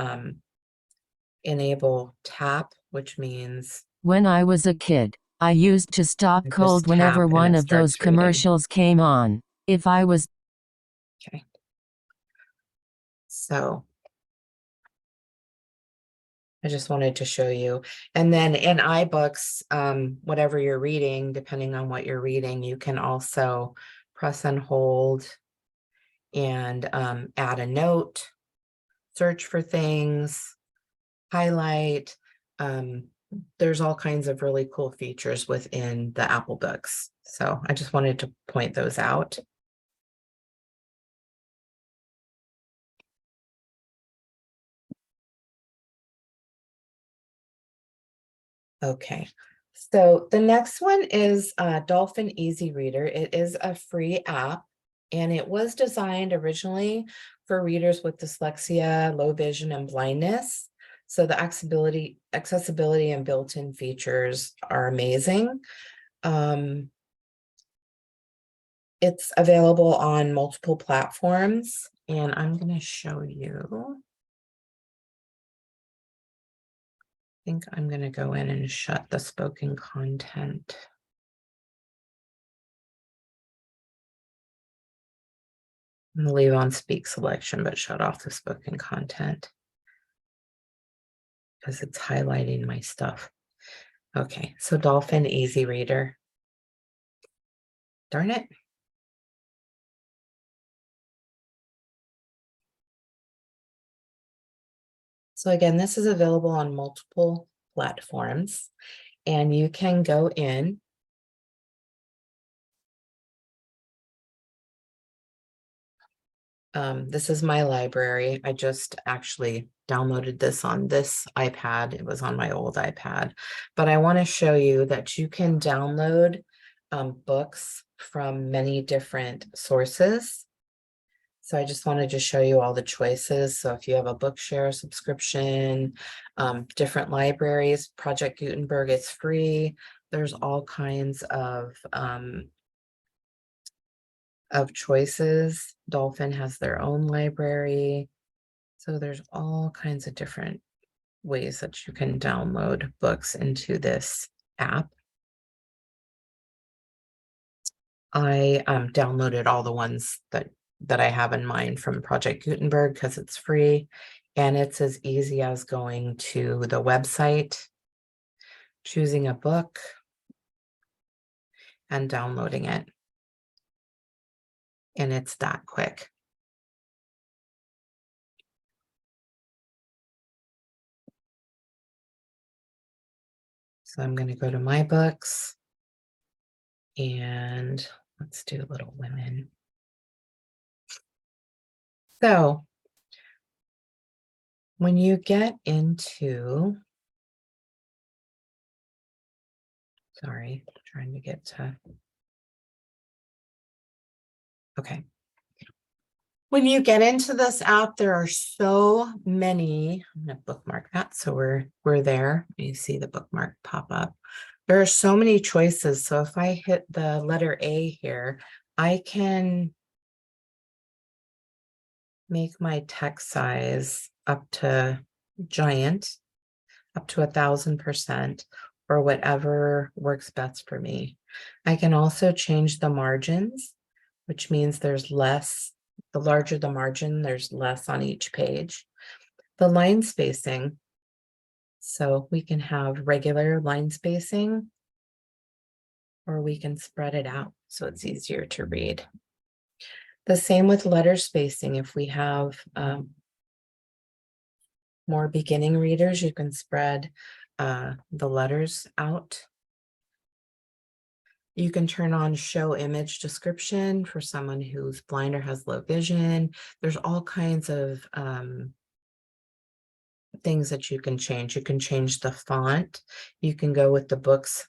enable tap, which means When I was a kid, I used to stop just cold whenever tap and one it of those starts reading. commercials came on. If I was. Okay. So I just wanted to show you. And then in iBooks, whatever you're reading, depending on what you're reading, you can also press and hold and add a note, search for things, highlight. There's all kinds of really cool features within the Apple Books. So I just wanted to point those out. Okay, so the next one is Dolphin Easy Reader. It is a free app, and it was designed originally for readers with dyslexia, low vision, and blindness. So the accessibility and built-in features are amazing. It's available on multiple platforms, and I'm going to show you. I think I'm going to go in and shut the spoken content. I'm going to leave on speak selection, but shut off the spoken content because it's highlighting my stuff. Okay, so Dolphin Easy Reader. Darn it. So again, this is available on multiple platforms, and you can go in. This is my library. I just actually downloaded this on this iPad. It was on my old iPad, but I want to show you that you can download books from many different sources. So I just wanted to show you all the choices. So if you have a Bookshare subscription, different libraries, Project Gutenberg is free. There's all kinds of choices. Dolphin has their own library. So there's all kinds of different ways that you can download books into this app. I downloaded all the ones that I have in mind from Project Gutenberg because it's free, and it's as easy as going to the website, choosing a book, and downloading it. And it's that quick. So I'm going to go to my books, and let's do Little Women. So when you get into, sorry, trying to get to, okay. When you get into this app, there are so many, I'm going to bookmark that so we're there. You see the bookmark pop up. There are so many choices. So if I hit the letter A here, I can make my text size up to giant, up to 1,000%, or whatever works best for me. I can also change the margins, which means there's less. The larger the margin, there's less on each page. The line spacing, so we can have regular line spacing, or we can spread it out so it's easier to read. The same with letter spacing. If we have more beginning readers, you can spread the letters out. You can turn on show image description for someone who's blind or has low vision. There's all kinds of things that you can change. You can change the font. You can go with the book's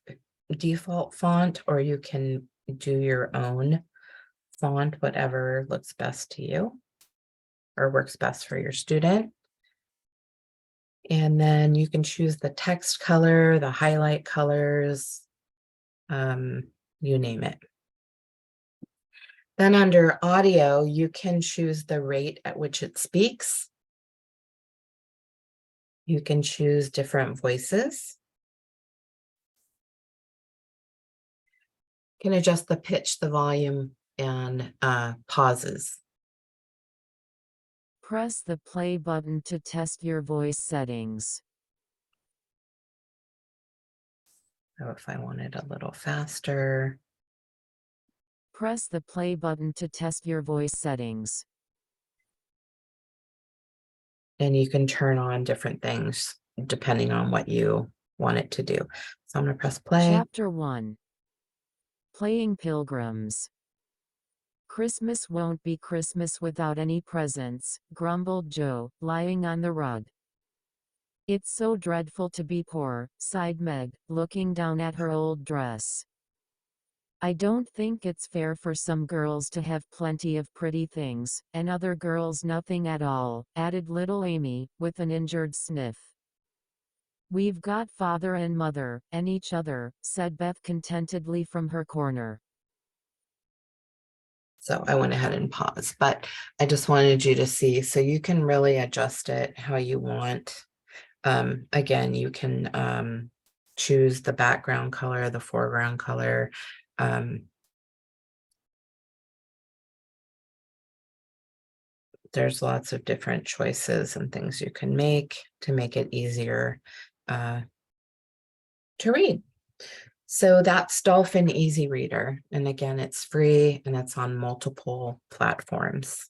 default font, or you can do your own font, whatever looks best to you or works best for your student. And then you can choose the text color, the highlight colors, you name it. Then under audio, you can choose the rate at which it speaks. You can choose different voices. You can adjust the pitch, the volume, and pauses. Press the play button to test your voice settings. So if I want it a little faster. Press the play button to test your voice settings. And you can turn on different things depending on what you want it to do. So I'm going to press play. Chapter 1. Playing Pilgrims. Christmas won't be Christmas without any presents, grumbled Joe, lying on the rug. It's so dreadful to be poor, sighed Meg, looking down at her old dress. I don't think it's fair for some girls to have plenty of pretty things, and other girls nothing at all, added little Amy, with an injured sniff. We've got father and mother, and each other, said Beth contentedly from her corner. So I went ahead and paused, but I just wanted you to see, so you can really adjust it how you want. Again, you can choose the background color, the foreground color. There's lots of different choices and things you can make to make it easier to read. So that's Dolphin Easy Reader. And again, it's free and it's on multiple platforms.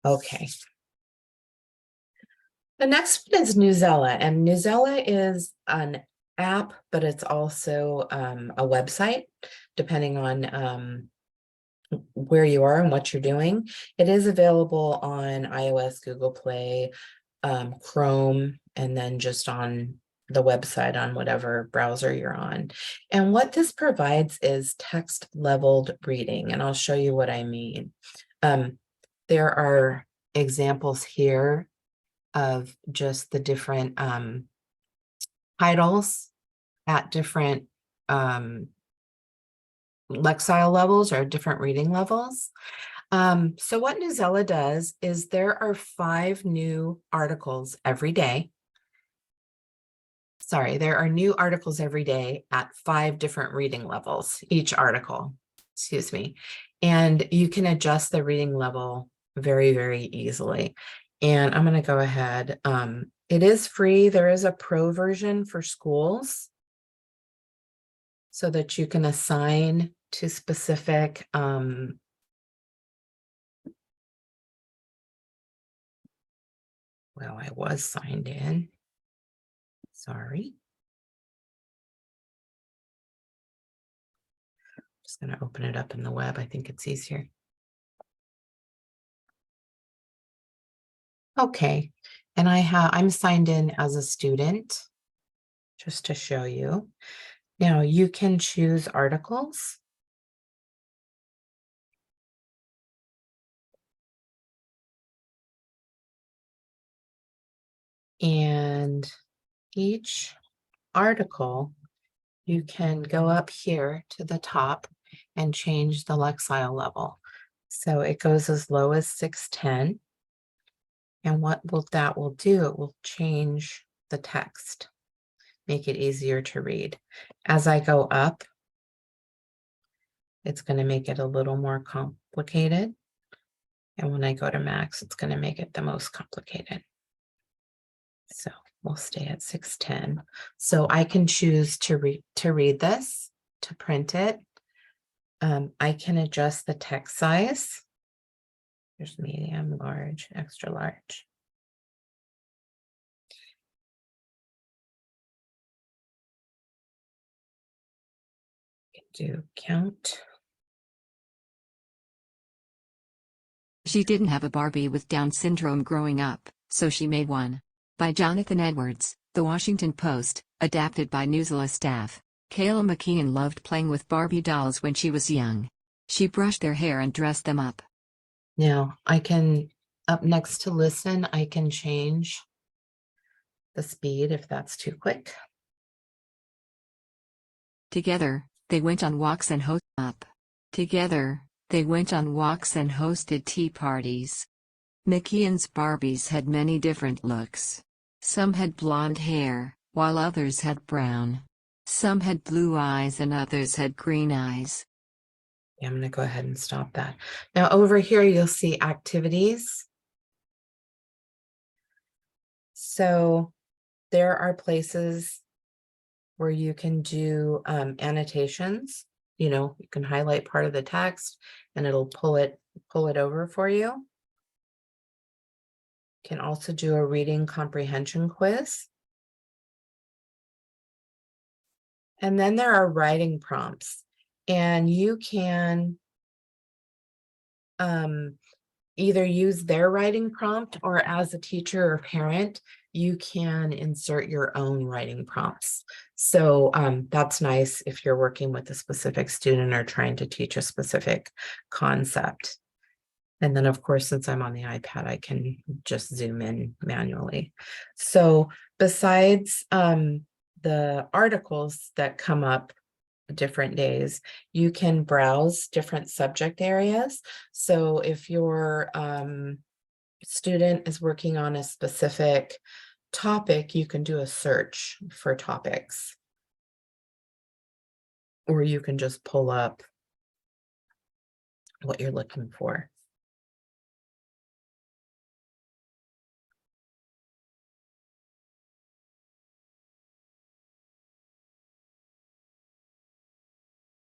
Okay. The next one is Newsela, and Newsela is an app, but it's also a website, depending on where you are and what you're doing. It is available on iOS, Google Play, Chrome, and then just on the website on whatever browser you're on. And what this provides is text leveled reading, and I'll show you what I mean. There are examples here of just the different titles at different lexile levels or different reading levels. So what Newsela does is there are 5 new articles every day. Sorry, there are new articles every day at 5 different reading levels, each article, excuse me. And you can adjust the reading level very, very easily. And I'm going to go ahead. It is free. There is a pro version for schools so that you can assign to specific well, I was signed in. Sorry. Just going to open it up in the web. I think it's easier. Okay, and I'm signed in as a student, just to show you. Now you can choose articles. And each article, you can go up here to the top and change the lexile level. So it goes as low as 610. And what that will do, it will change the text, make it easier to read. As I go up, it's going to make it a little more complicated. And when I go to max, it's going to make it the most complicated. So We'll stay at 610. So I can choose to read this, to print it. I can adjust the text size. There's medium, large, extra large. Do count. She didn't have a Barbie with Down syndrome growing up, so she made one. By Jonathan Edwards, The Washington Post, adapted by Newsela staff. Kayla McKeon loved playing with Barbie dolls when she was young. She brushed their hair and dressed them up. Now I can, up next to listen, I can change the speed if that's too quick. Together, they went on walks and Together, they went on walks and hosted tea parties. McKeon's Barbies had many different looks. Some had blonde hair, while others had brown. Some had blue eyes and others had green eyes. Yeah, I'm going to go ahead and stop that. Now over here, you'll see activities. So there are places where you can do annotations. You know, you can highlight part of the text and it'll pull it over for you. You can also do a reading comprehension quiz. And then there are writing prompts, and you can either use their writing prompt, or as a teacher or parent, you can insert your own writing prompts. So that's nice if you're working with a specific student or trying to teach a specific concept. And then, of course, since I'm on the iPad, I can just zoom in manually. So besides the articles that come up different days, you can browse different subject areas. So if your student is working on a specific topic, you can do a search for topics, or you can just pull up what you're looking for.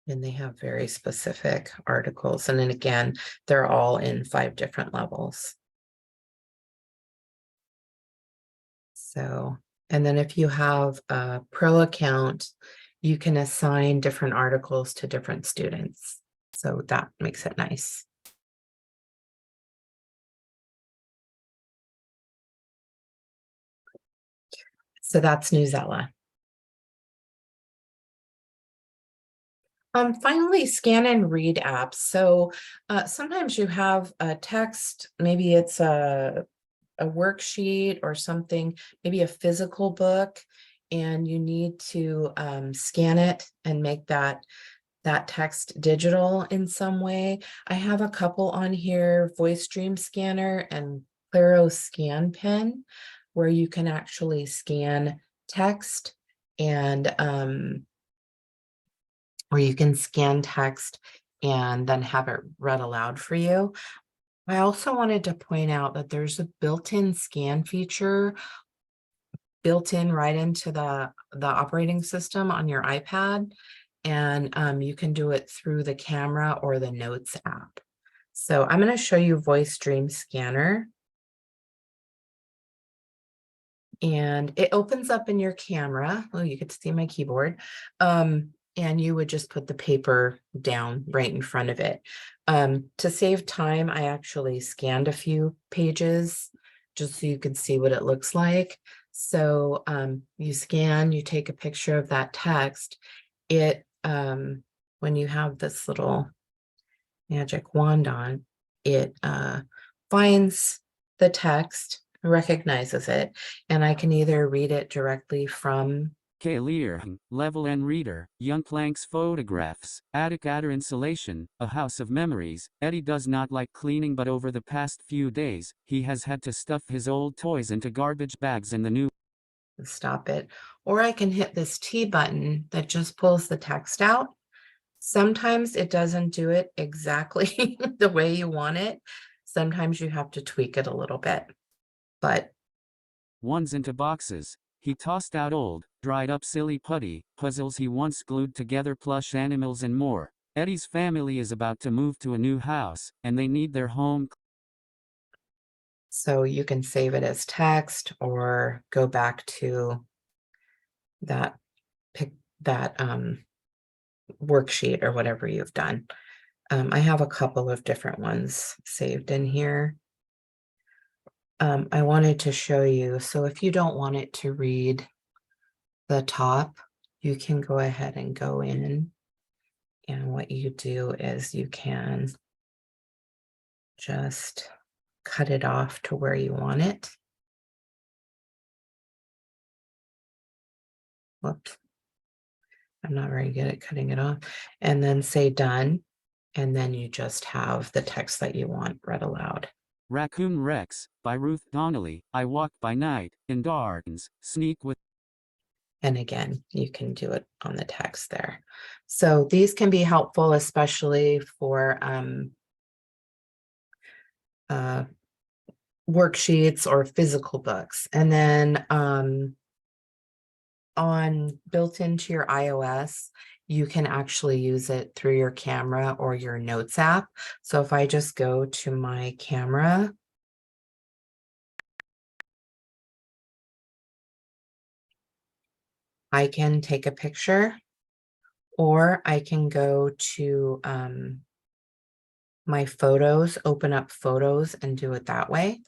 And they have very specific articles. And then again, they're all in 5 different levels. So, and then if you have a pro account, you can assign different articles to different students. So that makes it nice. So that's Newsela. Finally, scan and read apps. So sometimes you have a text, maybe it's a worksheet or something, maybe a physical book, and you need to scan it and make that text digital in some way. I have a couple on here, Voice Dream Scanner and Claro Scan Pen, where you can actually scan text and where you can scan text and then have it read aloud for you. I also wanted to point out that there's a built-in scan feature built in right into the operating system on your iPad, and you can do it through the camera or the Notes app. So I'm going to show you Voice Dream Scanner. And it opens up in your camera. Oh, you could see my keyboard. And you would just put the paper down right in front of it. To save time, I actually scanned a few pages just so you could see what it looks like. So you scan, you take a picture of that text. It, when you have this little magic wand on, it finds the text, recognizes it, and I can either read it directly from Clear, Level and Reader, Young Plank's Photographs, Attic Adder Insulation, A House of Memories. Eddie does not like cleaning, but over the past few days, he has had to stuff his old toys into garbage bags in the new. Stop it. Or I can hit this T button that just pulls the text out. Sometimes it doesn't do it exactly the way you want it. Sometimes you have to tweak it a little bit, but ones into boxes. He tossed out old, dried-up silly putty, puzzles he once glued together, plush animals and more. Eddie's family is about to move to a new house, and they need their home. So you can save it as text or go back to that worksheet or whatever you've done. I have a couple of different ones saved in here. I wanted to show you, so if you don't want it to read the top, you can go ahead and go in, and what you do is you can just cut it off to where you want it. Whoops. I'm not very good at cutting it off. And then say done, and then you just have the text that you want read aloud. Raccoon Rex, by Ruth Donnelly. I walk by night, in gardens, sneak with. And again, you can do it on the text there. So these can be helpful, especially for worksheets or physical books. And then built into your iOS, you can actually use it through your camera or your notes app. So if I just go to my camera, I can take a picture, or I can go to my photos, open up photos and do it that way.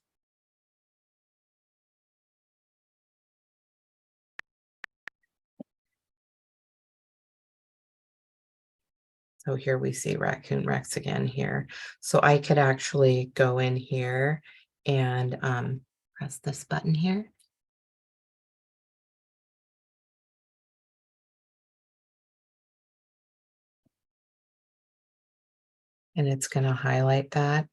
So here we see Raccoon Rex again here. So I could actually go in here and press this button here. And it's going to highlight that.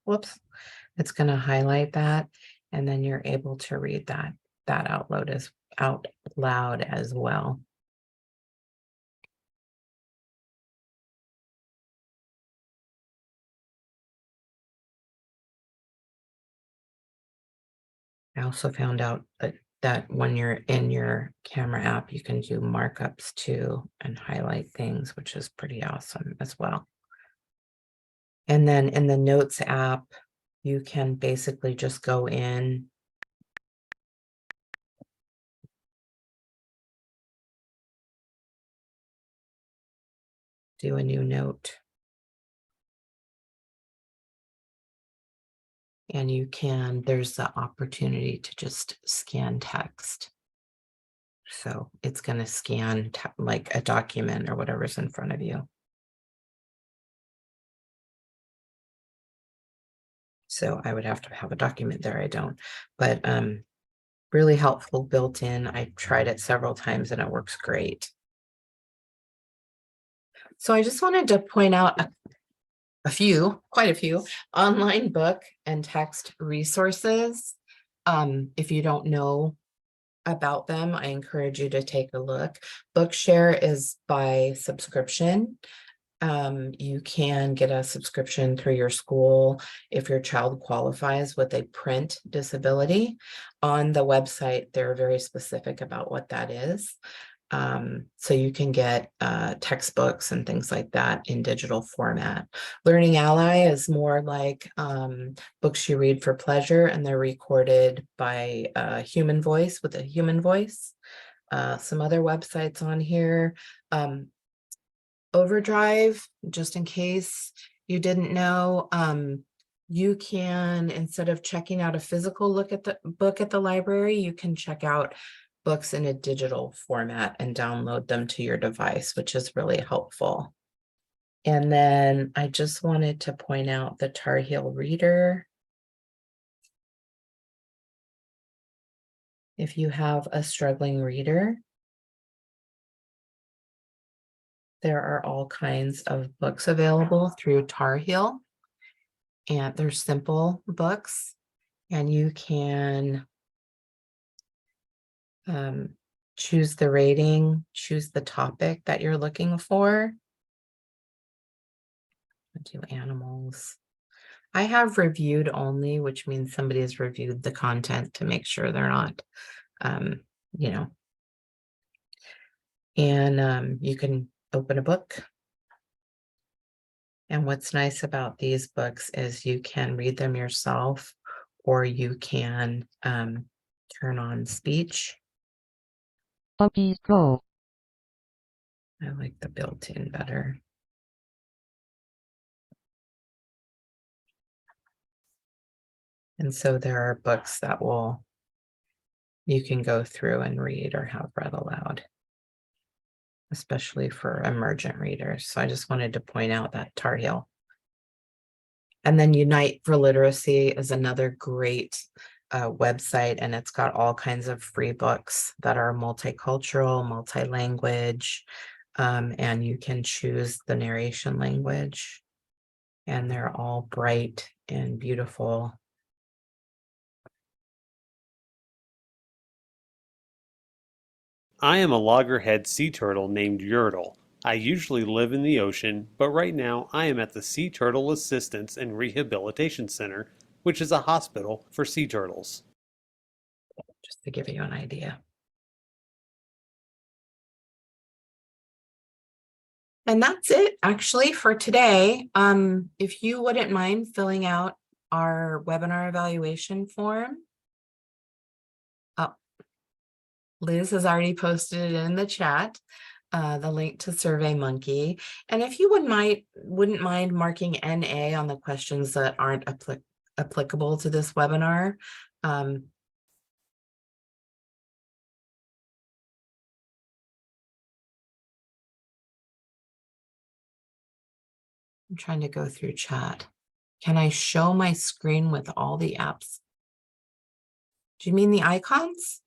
Whoops. It's going to highlight that. And then you're able to read that out loud as well. I also found out that when you're in your camera app, you can do markups too and highlight things, which is pretty awesome as well. And then in the Notes app, you can basically just go in do a new note. And you can, there's the opportunity to just scan text. So it's going to scan like a document or whatever's in front of you. So I would have to have a document there. I don't, but really helpful built in. I tried it several times and it works great. So I just wanted to point out quite a few online book and text resources. If you don't know about them, I encourage you to take a look. Bookshare is by subscription. You can get a subscription through your school if your child qualifies with a print disability. On the website, they're very specific about what that is. So you can get textbooks and things like that in digital format. Learning Ally is more like books you read for pleasure, and they're recorded by a human voice with a human voice. Some other websites on here. Overdrive, just in case you didn't know, you can, instead of checking out a physical book at the library, you can check out books in a digital format and download them to your device, which is really helpful. And then I just wanted to point out the Tar Heel Reader. If you have a struggling reader, there are all kinds of books available through Tar Heel, and they're simple books, and you can choose the rating, choose the topic that you're looking for. Do animals. I have reviewed only, which means somebody has reviewed the content to make sure they're not, you know. And you can open a book. And what's nice about these books is you can read them yourself, or you can turn on speech. Puppies go. I like the built-in better. And so there are books that you can go through and read or have read aloud, especially for emergent readers. So I just wanted to point out that Tar Heel. And then Unite for Literacy is another great website, and it's got all kinds of free books that are multicultural, multi-language, and you can choose the narration language, and they're all bright and beautiful. I am a loggerhead sea turtle named Yertle. I usually live in the ocean, but right now I am at the Sea Turtle Assistance and Rehabilitation Center, which is a hospital for sea turtles. Just to give you an idea. And that's it actually for today. If you wouldn't mind filling out our webinar evaluation form. Oh, Liz has already posted it in the chat, the link to SurveyMonkey. And if you wouldn't mind marking NA on the questions that aren't applicable to this webinar. I'm trying to go through chat. Can I show my screen with all the apps? Do you mean the icons?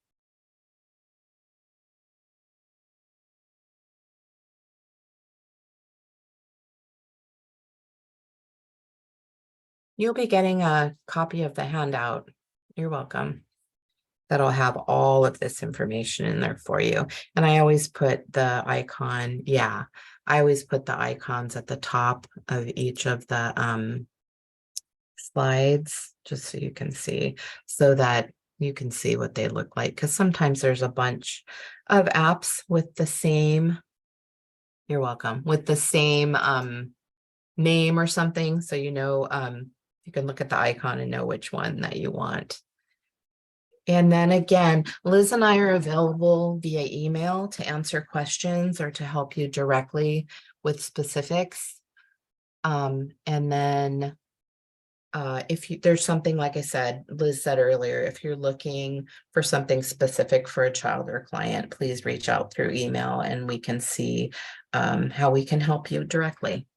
You'll be getting a copy of the handout. You're welcome. That'll have all of this information in there for you. And I always put the icon, I always put the icons at the top of each of the slides, just so you can see, so that you can see what they look like. Because sometimes there's a bunch of apps with the same, you're welcome, with the same name or something. So you know, you can look at the icon and know which one that you want. And then again, Liz and I are available via email to answer questions or to help you directly with specifics. And then if there's something, like I said, Liz said earlier, if you're looking for something specific for a child or client, please reach out through email and we can see how we can help you directly.